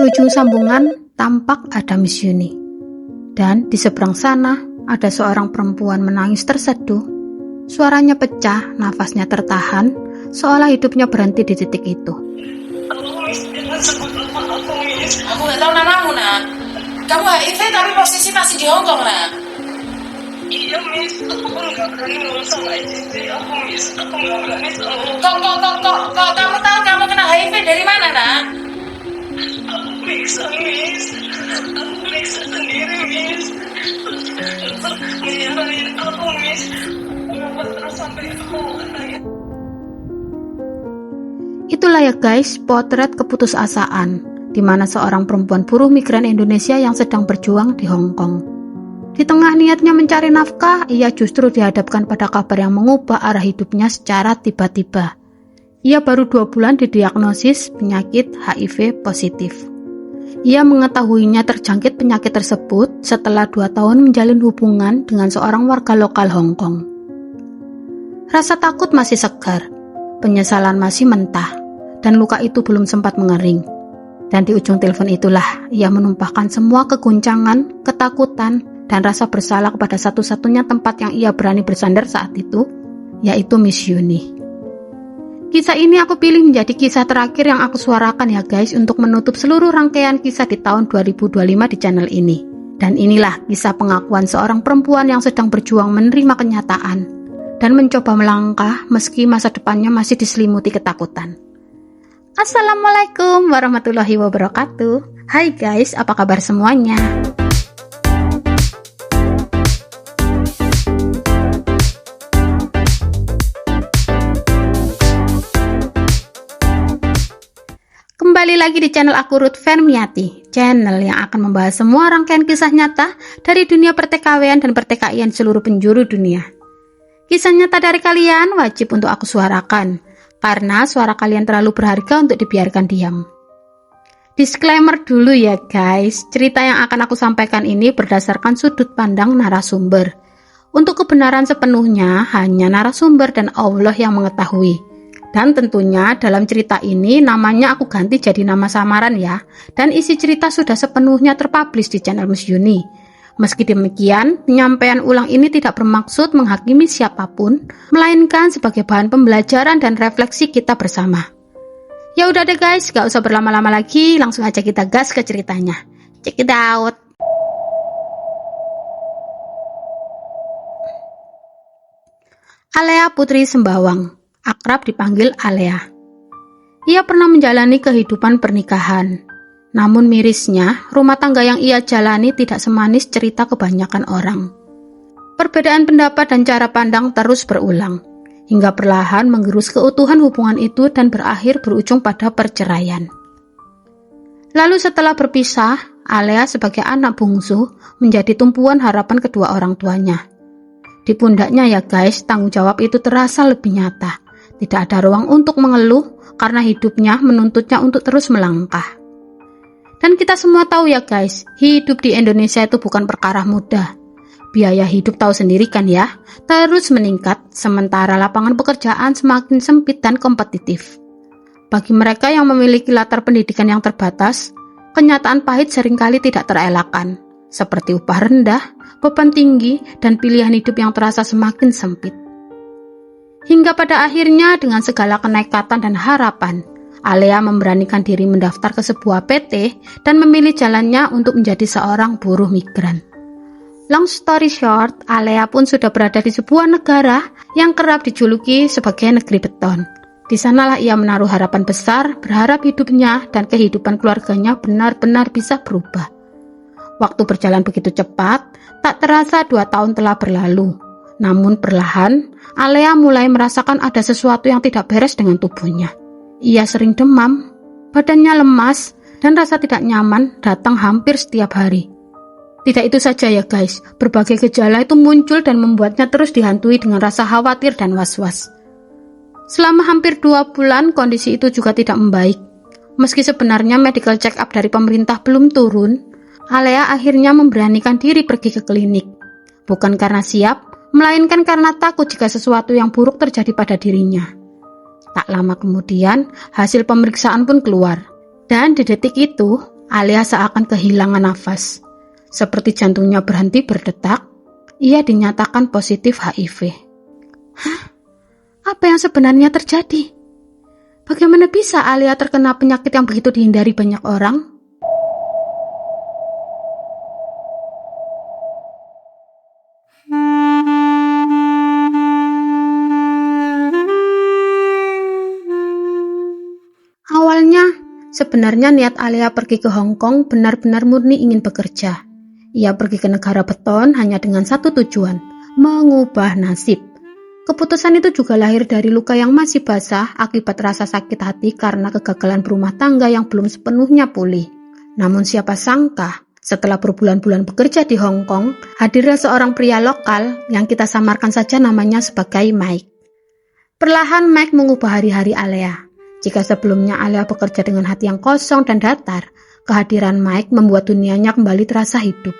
ujung sambungan tampak ada Miss Yuni. Dan di seberang sana ada seorang perempuan menangis terseduh. Suaranya pecah, nafasnya tertahan, seolah hidupnya berhenti di titik itu. Aku nggak tahu namamu, nak. Kamu HIV tapi posisi masih di Hong Kong, nak. Iya, Miss. Aku nggak berani ngomong sama agensi. Aku nggak berani sama. Kok kamu tahu kamu kena HIV dari mana, nak? Aku periksa, Miss. Aku periksa sendiri, Miss. Terus nyaranin aku, Miss. Kenapa terus sampai aku nanya? Itulah ya guys, potret keputusasaan, di mana seorang perempuan buruh migran Indonesia yang sedang berjuang di Hong Kong. Di tengah niatnya mencari nafkah, ia justru dihadapkan pada kabar yang mengubah arah hidupnya secara tiba-tiba. Ia baru 2 bulan didiagnosis penyakit HIV positif. Ia mengetahuinya terjangkit penyakit tersebut setelah 2 tahun menjalin hubungan dengan seorang warga lokal Hong Kong. Rasa takut masih segar, penyesalan masih mentah, dan luka itu belum sempat mengering. Dan di ujung telepon itulah ia menumpahkan semua keguncangan, ketakutan, dan rasa bersalah kepada satu-satunya tempat yang ia berani bersandar saat itu, yaitu Miss Yuni. Kisah ini aku pilih menjadi kisah terakhir yang aku suarakan ya guys, untuk menutup seluruh rangkaian kisah di tahun 2025 di channel ini. Dan inilah kisah pengakuan seorang perempuan yang sedang berjuang menerima kenyataan dan mencoba melangkah meski masa depannya masih diselimuti ketakutan. Assalamualaikum warahmatullahi wabarakatuh. Hai guys, apa kabar semuanya? Kembali lagi di channel aku Ruth Fermiati, channel yang akan membahas semua rangkaian kisah nyata dari dunia pertikaian dan pertikaian seluruh penjuru dunia. Kisah nyata dari kalian wajib untuk aku suarakan, karena suara kalian terlalu berharga untuk dibiarkan diam. Disclaimer dulu ya guys, cerita yang akan aku sampaikan ini berdasarkan sudut pandang narasumber. Untuk kebenaran sepenuhnya hanya narasumber dan Allah yang mengetahui. Dan tentunya dalam cerita ini namanya aku ganti jadi nama samaran ya. Dan isi cerita sudah sepenuhnya terpublish di channel Miss Yuni. Meski demikian, penyampaian ulang ini tidak bermaksud menghakimi siapapun, melainkan sebagai bahan pembelajaran dan refleksi kita bersama. Ya udah deh guys, gak usah berlama-lama lagi, langsung aja kita gas ke ceritanya. Check it out. Alea Putri Sembawang, akrab dipanggil Alea. Ia pernah menjalani kehidupan pernikahan. Namun mirisnya, rumah tangga yang ia jalani tidak semanis cerita kebanyakan orang. Perbedaan pendapat dan cara pandang terus berulang, hingga perlahan menggerus keutuhan hubungan itu dan berakhir berujung pada perceraian. Lalu setelah berpisah, Alea sebagai anak bungsu menjadi tumpuan harapan kedua orang tuanya. Di pundaknya ya guys, tanggung jawab itu terasa lebih nyata. Tidak ada ruang untuk mengeluh karena hidupnya menuntutnya untuk terus melangkah. Dan kita semua tahu ya guys, hidup di Indonesia itu bukan perkara mudah. Biaya hidup tahu sendiri kan ya, terus meningkat sementara lapangan pekerjaan semakin sempit dan kompetitif. Bagi mereka yang memiliki latar pendidikan yang terbatas, kenyataan pahit seringkali tidak terelakkan, seperti upah rendah, beban tinggi, dan pilihan hidup yang terasa semakin sempit. Hingga pada akhirnya dengan segala kenekatan dan harapan, Alea memberanikan diri mendaftar ke sebuah PT dan memilih jalannya untuk menjadi seorang buruh migran. Long story short, Alea pun sudah berada di sebuah negara yang kerap dijuluki sebagai negeri beton. Di sanalah ia menaruh harapan besar, berharap hidupnya dan kehidupan keluarganya benar-benar bisa berubah. Waktu berjalan begitu cepat, tak terasa 2 tahun telah berlalu. Namun perlahan, Alea mulai merasakan ada sesuatu yang tidak beres dengan tubuhnya. Ia sering demam, badannya lemas, dan rasa tidak nyaman datang hampir setiap hari. Tidak itu saja ya guys, berbagai gejala itu muncul dan membuatnya terus dihantui dengan rasa khawatir dan was-was. Selama hampir 2 bulan kondisi itu juga tidak membaik. Meski sebenarnya medical check up dari pemerintah belum turun, Alea akhirnya memberanikan diri pergi ke klinik. Bukan karena siap, melainkan karena takut jika sesuatu yang buruk terjadi pada dirinya. Tak lama kemudian, hasil pemeriksaan pun keluar. Dan di detik itu, Alia seakan kehilangan nafas. Seperti jantungnya berhenti berdetak, ia dinyatakan positif HIV. Hah? Apa yang sebenarnya terjadi? Bagaimana bisa Alia terkena penyakit yang begitu dihindari banyak orang? Awalnya, sebenarnya niat Alia pergi ke Hong Kong benar-benar murni ingin bekerja. Ia pergi ke negara beton hanya dengan satu tujuan, mengubah nasib. Keputusan itu juga lahir dari luka yang masih basah akibat rasa sakit hati karena kegagalan berumah tangga yang belum sepenuhnya pulih. Namun siapa sangka, setelah berbulan-bulan bekerja di Hong Kong, hadirlah seorang pria lokal yang kita samarkan saja namanya sebagai Mike. Perlahan Mike mengubah hari-hari Alia. Jika sebelumnya Alia bekerja dengan hati yang kosong dan datar, kehadiran Mike membuat dunianya kembali terasa hidup.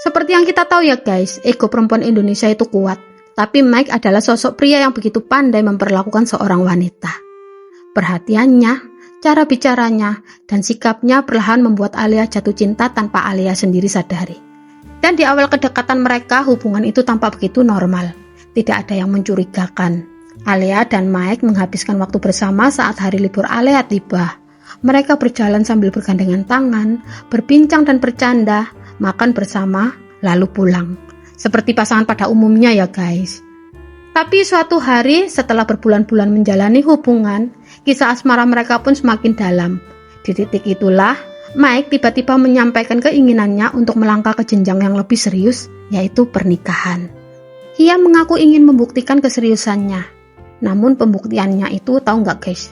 Seperti yang kita tahu ya guys, ego perempuan Indonesia itu kuat. Tapi Mike adalah sosok pria yang begitu pandai memperlakukan seorang wanita. Perhatiannya, cara bicaranya, dan sikapnya perlahan membuat Alia jatuh cinta tanpa Alia sendiri sadari. Dan di awal kedekatan mereka, hubungan itu tampak begitu normal. Tidak ada yang mencurigakan. Alia dan Mike menghabiskan waktu bersama saat hari libur Alia tiba. Mereka berjalan sambil bergandengan tangan, berbincang dan bercanda, makan bersama, lalu pulang. Seperti pasangan pada umumnya ya guys. Tapi suatu hari setelah berbulan-bulan menjalani hubungan, kisah asmara mereka pun semakin dalam. Di titik itulah, Mike tiba-tiba menyampaikan keinginannya untuk melangkah ke jenjang yang lebih serius, yaitu pernikahan. Ia mengaku ingin membuktikan keseriusannya. Namun pembuktiannya itu tahu nggak guys?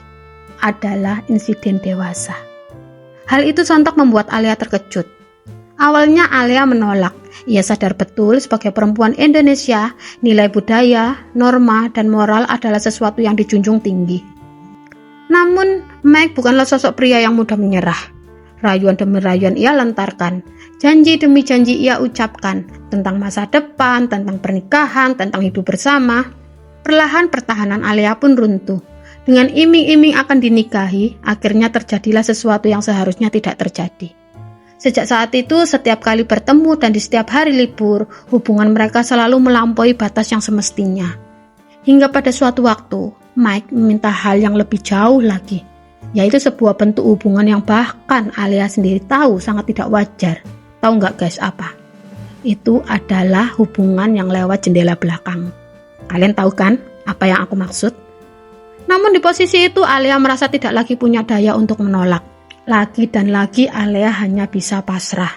Adalah insiden dewasa. Hal itu sontak membuat Alia terkejut. Awalnya Alia menolak. Ia sadar betul sebagai perempuan Indonesia, nilai budaya, norma, dan moral adalah sesuatu yang dijunjung tinggi. Namun, Mike bukanlah sosok pria yang mudah menyerah. Rayuan demi rayuan ia lontarkan. Janji demi janji ia ucapkan tentang masa depan, tentang pernikahan, tentang hidup bersama. Perlahan pertahanan Alia pun runtuh. Dengan iming-iming akan dinikahi, akhirnya terjadilah sesuatu yang seharusnya tidak terjadi. Sejak saat itu, setiap kali bertemu dan di setiap hari libur, hubungan mereka selalu melampaui batas yang semestinya. Hingga pada suatu waktu, Mike meminta hal yang lebih jauh lagi, yaitu sebuah bentuk hubungan yang bahkan Alia sendiri tahu sangat tidak wajar. Tahu nggak guys apa? Itu adalah hubungan yang lewat jendela belakang. Kalian tahu kan apa yang aku maksud? Namun di posisi itu Alia merasa tidak lagi punya daya untuk menolak. Lagi dan lagi Alia hanya bisa pasrah.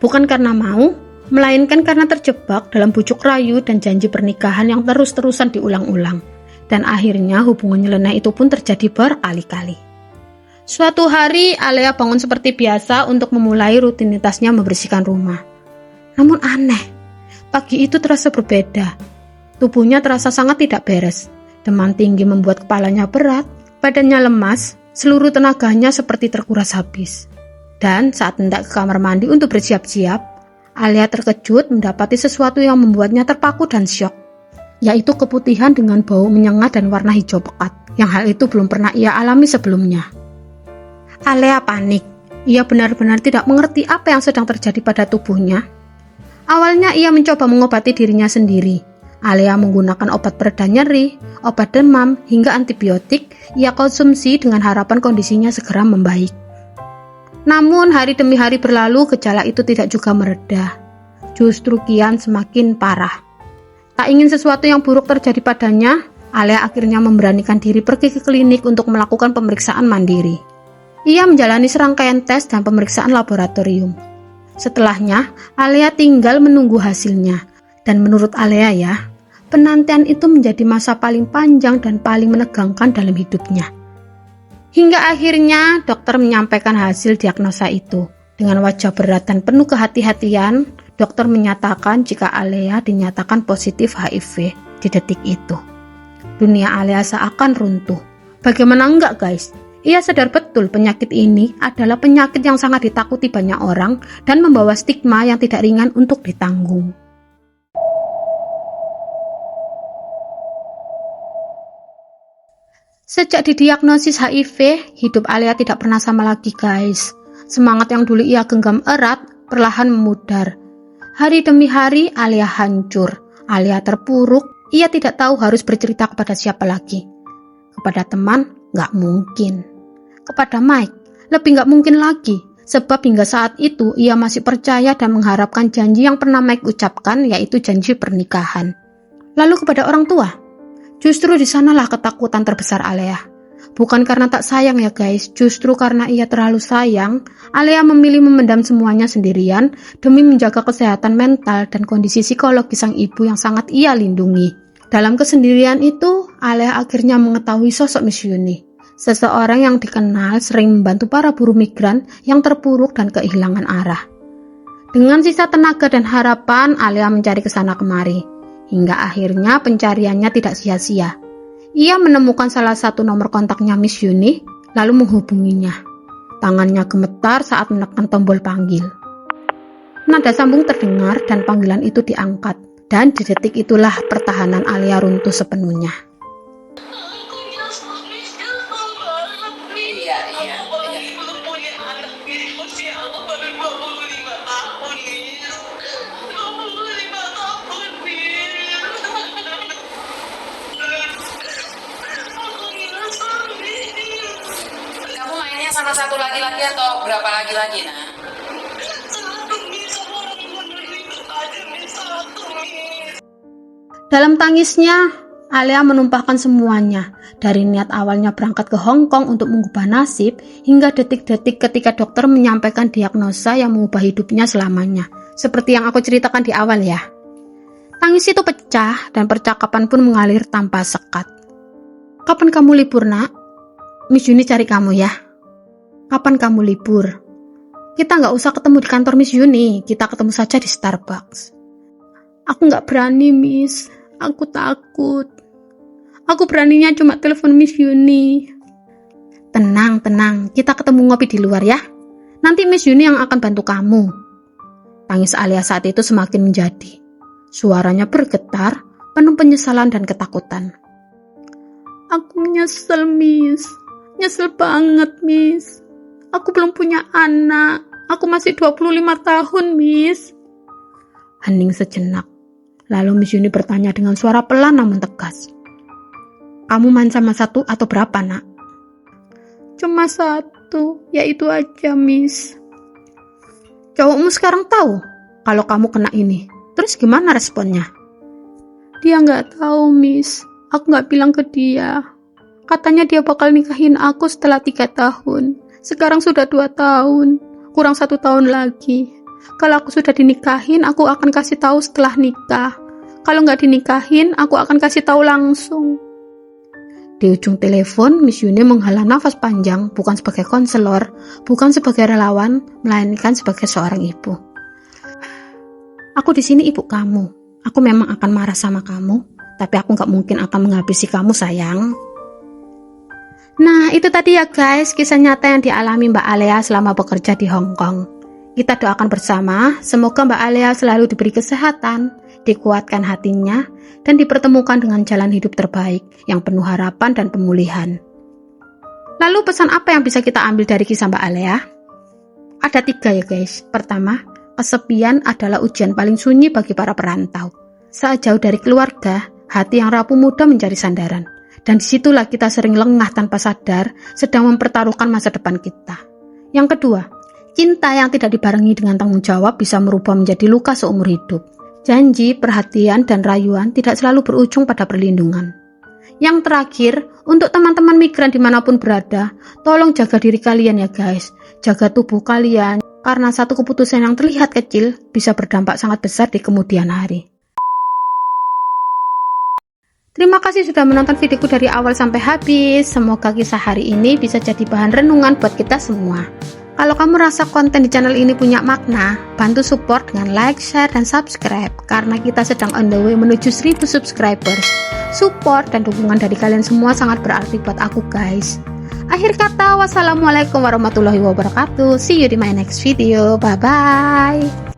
Bukan karena mau, melainkan karena terjebak dalam bujuk rayu dan janji pernikahan yang terus-terusan diulang-ulang. Dan akhirnya hubungan nyeleneh itu pun terjadi berkali-kali. Suatu hari Alia bangun seperti biasa untuk memulai rutinitasnya membersihkan rumah. Namun aneh, pagi itu terasa berbeda. Tubuhnya terasa sangat tidak beres. Demam tinggi membuat kepalanya berat, badannya lemas, seluruh tenaganya seperti terkuras habis. Dan saat hendak ke kamar mandi untuk bersiap-siap, Alia terkejut mendapati sesuatu yang membuatnya terpaku dan syok, yaitu keputihan dengan bau menyengat dan warna hijau pekat, yang hal itu belum pernah ia alami sebelumnya. Alia panik. Ia benar-benar tidak mengerti apa yang sedang terjadi pada tubuhnya. Awalnya ia mencoba mengobati dirinya sendiri. Alia menggunakan obat pereda nyeri, obat demam, hingga antibiotik ia konsumsi dengan harapan kondisinya segera membaik. Namun hari demi hari berlalu, gejala itu tidak juga mereda. Justru kian semakin parah. Tak ingin sesuatu yang buruk terjadi padanya, Alia akhirnya memberanikan diri pergi ke klinik untuk melakukan pemeriksaan mandiri. Ia menjalani serangkaian tes dan pemeriksaan laboratorium. Setelahnya, Alia tinggal menunggu hasilnya. Dan menurut Alia ya, penantian itu menjadi masa paling panjang dan paling menegangkan dalam hidupnya. Hingga akhirnya dokter menyampaikan hasil diagnosa itu. Dengan wajah berat dan penuh kehati-hatian, dokter menyatakan jika Alia dinyatakan positif HIV di detik itu. Dunia Alia seakan runtuh. Bagaimana enggak guys? Ia sadar betul penyakit ini adalah penyakit yang sangat ditakuti banyak orang dan membawa stigma yang tidak ringan untuk ditanggung. Sejak didiagnosis HIV, hidup Alia tidak pernah sama lagi guys. Semangat yang dulu ia genggam erat perlahan memudar. Hari demi hari Alia hancur, Alia terpuruk, ia tidak tahu harus bercerita kepada siapa lagi. Kepada teman, gak mungkin. Kepada Mike, lebih gak mungkin lagi. Sebab hingga saat itu ia masih percaya dan mengharapkan janji yang pernah Mike ucapkan, yaitu janji pernikahan. Lalu kepada orang tua, justru di sanalah ketakutan terbesar Alia. Bukan karena tak sayang ya guys, justru karena ia terlalu sayang, Alia memilih memendam semuanya sendirian demi menjaga kesehatan mental dan kondisi psikologis sang ibu yang sangat ia lindungi. Dalam kesendirian itu, Alia akhirnya mengetahui sosok Miss Yuni. Seseorang yang dikenal sering membantu para buruh migran yang terpuruk dan kehilangan arah. Dengan sisa tenaga dan harapan, Alia mencari kesana kemari. Hingga akhirnya pencariannya tidak sia-sia. Ia menemukan salah satu nomor kontaknya Miss Yuni, lalu menghubunginya. Tangannya gemetar saat menekan tombol panggil. Nada sambung terdengar dan panggilan itu diangkat. Dan di detik itulah pertahanan Alia runtuh sepenuhnya. Kamu mainnya sama satu laki-laki atau berapa laki-laki, Nak? Dalam tangisnya, Alia menumpahkan semuanya, dari niat awalnya berangkat ke Hong Kong untuk mengubah nasib, hingga detik-detik ketika dokter menyampaikan diagnosa yang mengubah hidupnya selamanya. Seperti yang aku ceritakan di awal ya. Tangis itu pecah dan percakapan pun mengalir tanpa sekat. Kapan kamu libur, Nak? Miss Yuni cari kamu ya. Kapan kamu libur? Kita nggak usah ketemu di kantor Miss Yuni, kita ketemu saja di Starbucks. Aku nggak berani, Miss. Aku takut. Aku beraninya cuma telepon Miss Yuni. Tenang, kita ketemu ngopi di luar ya. Nanti Miss Yuni yang akan bantu kamu. Tangis Alia saat itu semakin menjadi. Suaranya bergetar, penuh penyesalan dan ketakutan. Aku nyesel, Miss. Nyesel banget, Miss. Aku belum punya anak. Aku masih 25 tahun, Miss. Hening sejenak. Lalu Miss Yuni bertanya dengan suara pelan namun tegas. Kamu main sama satu atau berapa, Nak? Cuma satu, yaitu aja, Miss. Cowokmu sekarang tahu kalau kamu kena ini. Terus gimana responnya? Dia nggak tahu, Miss. Aku nggak bilang ke dia. Katanya dia bakal nikahin aku setelah 3 tahun. Sekarang sudah 2 tahun. Kurang 1 tahun lagi. Kalau aku sudah dinikahin, aku akan kasih tahu setelah nikah. Kalau nggak dinikahin, aku akan kasih tahu langsung. Di ujung telepon, Miss Yuni menghela nafas panjang, bukan sebagai konselor, bukan sebagai relawan, melainkan sebagai seorang ibu. Aku di sini ibu kamu. Aku memang akan marah sama kamu, tapi aku nggak mungkin akan menghabisi kamu, sayang. Nah, itu tadi ya guys, kisah nyata yang dialami Mbak Alia selama bekerja di Hong Kong. Kita doakan bersama, semoga Mbak Alia selalu diberi kesehatan, dikuatkan hatinya, dan dipertemukan dengan jalan hidup terbaik yang penuh harapan dan pemulihan. Lalu pesan apa yang bisa kita ambil dari kisah Mbak Alia? Ada 3 ya guys. Pertama, kesepian adalah ujian paling sunyi bagi para perantau. Saat jauh dari keluarga, hati yang rapuh mudah mencari sandaran. Dan disitulah kita sering lengah tanpa sadar, sedang mempertaruhkan masa depan kita. Yang kedua, cinta yang tidak dibarengi dengan tanggung jawab bisa merubah menjadi luka seumur hidup. Janji, perhatian, dan rayuan tidak selalu berujung pada perlindungan. Yang terakhir, untuk teman-teman migran dimanapun berada, tolong jaga diri kalian ya guys. Jaga tubuh kalian, karena satu keputusan yang terlihat kecil bisa berdampak sangat besar di kemudian hari. Terima kasih sudah menonton videoku dari awal sampai habis. Semoga kisah hari ini bisa jadi bahan renungan buat kita semua. Kalau kamu rasa konten di channel ini punya makna, bantu support dengan like, share, dan subscribe. Karena kita sedang on the way menuju 1000 subscribers. Support dan dukungan dari kalian semua sangat berarti buat aku guys. Akhir kata, wassalamualaikum warahmatullahi wabarakatuh. See you di my next video. Bye-bye.